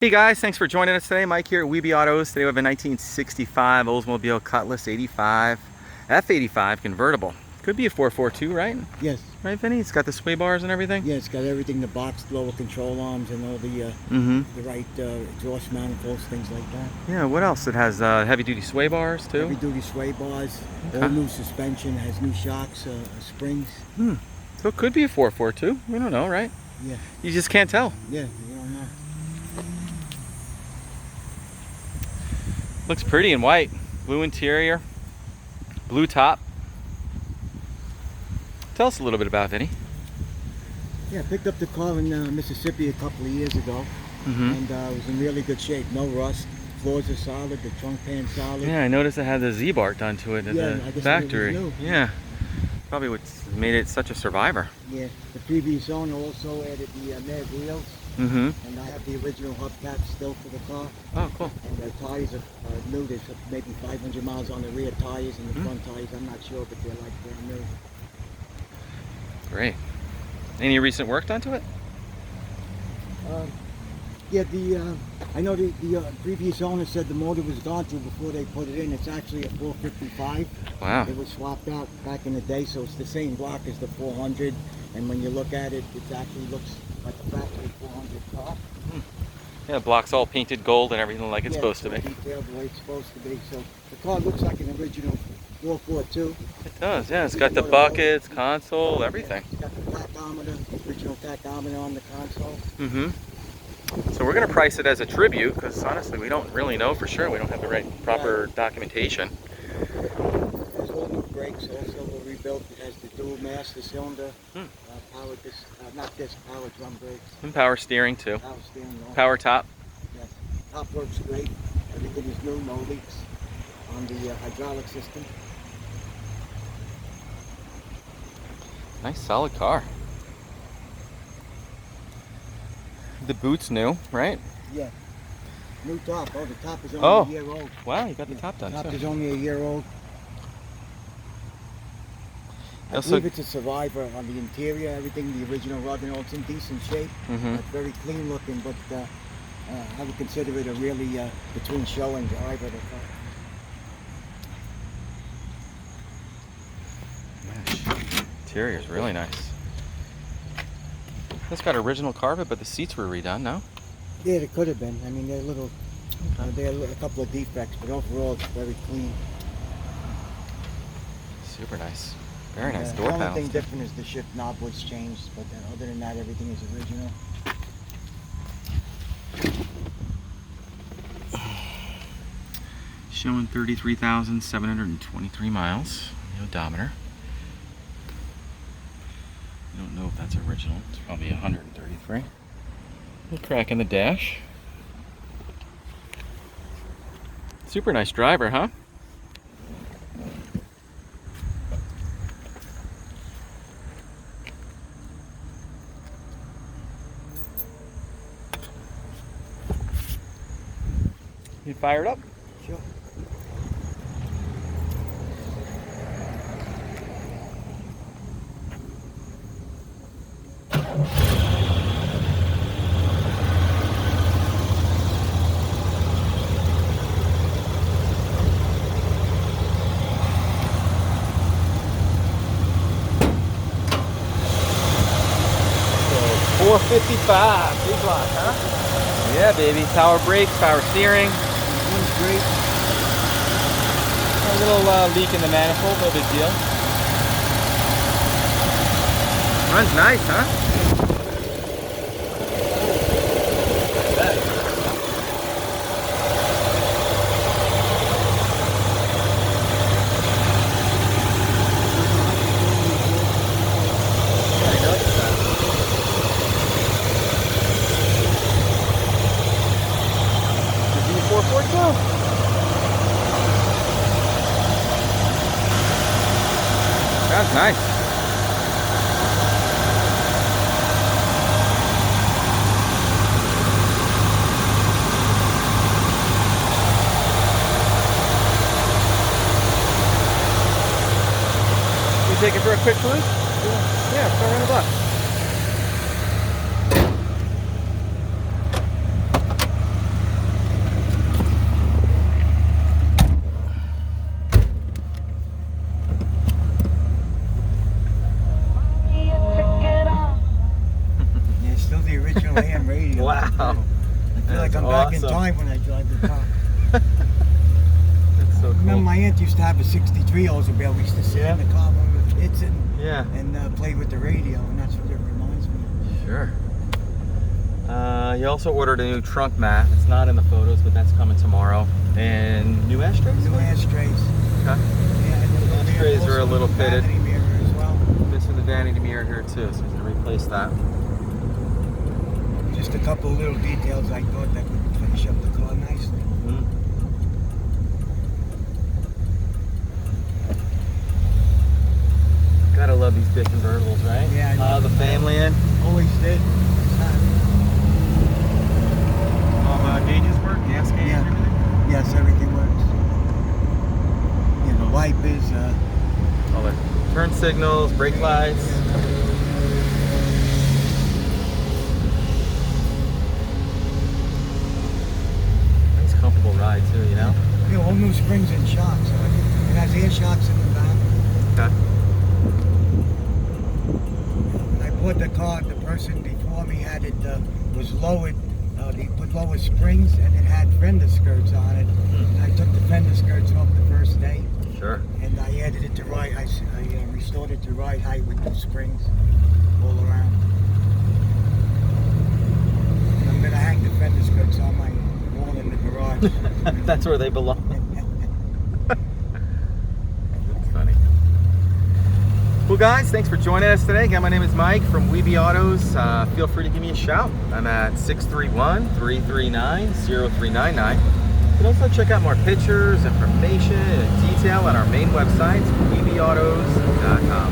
Hey guys, thanks for joining us today. Mike here at Weeby Autos. Today we have a 1965 Oldsmobile Cutlass 85 F85 convertible. Could be a 442, right? Yes. Right, Vinny? It's got the sway bars and everything? Yeah, it's got everything, the box, lower control arms, and all the right exhaust manifolds, things like that. Yeah, what else? It has heavy-duty sway bars, too? Heavy-duty sway bars, Okay. all new suspension, has new shocks, springs. So it could be a 442. We don't know, right? Yeah. You just can't tell. Yeah, you don't know. Looks pretty in white. Blue interior, blue top. Tell us a little bit about it, Vinny. Yeah, I picked up the car in Mississippi a couple of years ago, and it was in really good shape. No rust. Floors are solid. The trunk pan's solid. Yeah, I noticed it had the Z-bar done to it at the factory. Yeah, probably what made it such a survivor. Yeah, the previous owner also added the mag wheels. And I have the original hubcaps still for the car. Oh, cool. And the tires are new. There's maybe 500 miles on the rear tires, and the front tires, I'm not sure, but they're like brand new. Great. Any recent work done to it? Yeah, I know the previous owner said the motor was gone through before they put it in. It's actually a 455. Wow. It was swapped out back in the day, so it's the same block as the 400. And when you look at it, it actually looks like a factory 400 car. Yeah, the block's all painted gold and everything like it's supposed to be. Detailed the way it's supposed to be. So the car looks like an original 442. It does, yeah. It's got the buckets, console, everything. It's got the tachometer, original tachometer on the console. So we're going to price it as a tribute because honestly we don't really know for sure. We don't have the right proper documentation. There's all new brakes also were rebuilt. It has the dual master cylinder, power disc, not disc, power drum brakes. And power steering too. Power steering. Power top. Yes. Top works great. Everything is new, no leaks on the hydraulic system. Nice solid car. The boot's new, right? Yeah. New top. Oh, the top is only a year old. Wow, you got the top done The top too. is only a year old. I Also, believe it's a survivor on the interior, everything, the original rug and all, it's in decent shape. It's very clean looking, but I would consider it a really between show and drive of the car. interior is really nice. It's got original carpet, but the seats were redone, no? Yeah, it could have been. I mean, they're little, there are a couple of defects, but overall it's very clean. Super nice. Very nice door The only panels. thing different is the shift knob was changed, but other than that, everything is original. Showing 33,723 miles. The odometer. I don't know if that's original. It's probably 133. Little crack in the dash. Super nice driver, huh? You fired up? Sure. So 455, big block, huh? Yeah, baby. Power brakes, power steering. One's great. A little leak in the manifold, no big deal. Runs nice, huh? That's nice. You take it for a quick cruise? Yeah, throw in a buck. like I'm back in time when I drive the car. That's so cool. Remember, my aunt used to have a '63 Oldsmobile. We used to sit in the car when we were kids and play with the radio, and that's what it reminds me of. Sure. You also ordered a new trunk mat. It's not in the photos, but that's coming tomorrow. And new ashtrays? New ashtrays. Okay. Yeah, and The ashtrays are a little fitted. Vanity mirror as well. Missing the vanity mirror here too, so we're going to replace that. Just a couple of little details I thought that would finish up the car nicely. Gotta love these big convertibles, right? Yeah. The family in. Always did. All the gauges work, gas gauge, everything? Yes, everything works. Yeah, the wipers. All the turn signals, brake lights. Nice comfortable ride too, you know? Yeah, all new springs and shocks. So it has air shocks in the back. Okay. When I bought the car, the person before me had it, was lowered. They put lower springs and it had fender skirts on it. And I took the fender skirts off the first day. Sure. And I added it to ride. I restored it to ride height with new springs all around. And I'm gonna hang the fender skirts on my wall in the garage. That's where they belong. That's funny. Well, guys, thanks for joining us today. Again, my name is Mike from Weeby Autos. Feel free to give me a shout. I'm at 631-339-0399. You can also check out more pictures, information, and detail on our main website, weebyautos.com.